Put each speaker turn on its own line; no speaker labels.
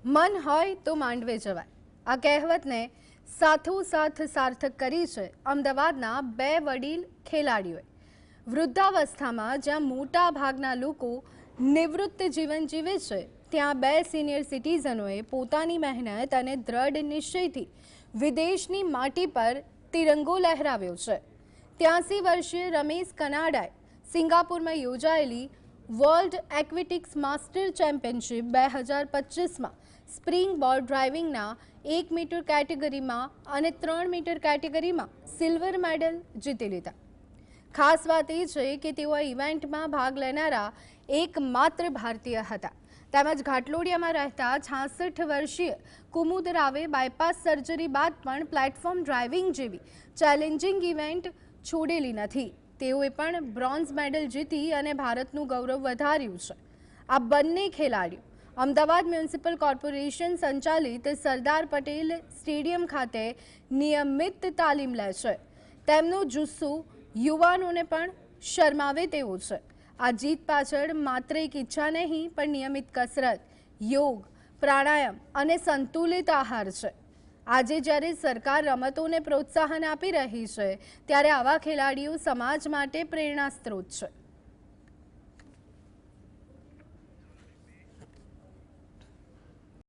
મન હોય તો માંડવે જવાય. આ કહેવતને સાથોસાથ સાર્થક કરી છે અમદાવાદના બે વડીલ ખેલાડીઓએ. વૃદ્ધાવસ્થામાં જ્યાં મોટા ભાગના લોકો નિવૃત્ત જીવન જીવે છે, ત્યાં બે સિનિયર સિટીઝનોએ પોતાની મહેનત અને દ્રઢ નિશ્ચયથી વિદેશની માટી પર તિરંગો લહેરાવ્યો છે. 83 વર્ષીય રમેશ કનાડાએ સિંગાપુરમાં યોજાયેલી વર્લ્ડ એક્વેટિક્સ માસ્ટર ચેમ્પિયનશિપ 2025માં સ્પ્રિંગ બોર્ડ ડ્રાઇવિંગના 1 મીટર કેટેગરીમાં અને 3 મીટર કેટેગરીમાં સિલ્વર મેડલ જીતી લીધા. ખાસ વાત એ છે કે તેઓ આ ઇવેન્ટમાં ભાગ લેનારા એકમાત્ર ભારતીય હતા. તેમજ ઘાટલોડિયામાં રહેતા 66 વર્ષીય કુમુદ રાવે બાયપાસ સર્જરી બાદ પણ પ્લેટફોર્મ ડ્રાઇવિંગ જેવી ચેલેન્જિંગ ઇવેન્ટ છોડેલી નથી. તેઓએ પણ બ્રોન્ઝ મેડલ જીતી અને ભારતનું ગૌરવ વધાર્યું છે. આ બંને ખેલાડીઓ અમદાવાદ મ્યુનિસિપલ કોર્પોરેશન સંચાલિત સરદાર પટેલ સ્ટેડિયમ ખાતે નિયમિત તાલીમ લે છે. તેમનો જુસ્સો યુવાનોને પણ શરમાવે તેવો છે. આ જીત પાછળ માત્ર એક ઈચ્છા નહીં, પણ નિયમિત કસરત, યોગ, પ્રાણાયામ અને સંતુલિત આહાર છે. આજે જ્યારે સરકાર રમતોને પ્રોત્સાહન આપી રહી છે, ત્યારે આવા ખેલાડીઓ સમાજ માટે પ્રેરણા સ્ત્રોત છે.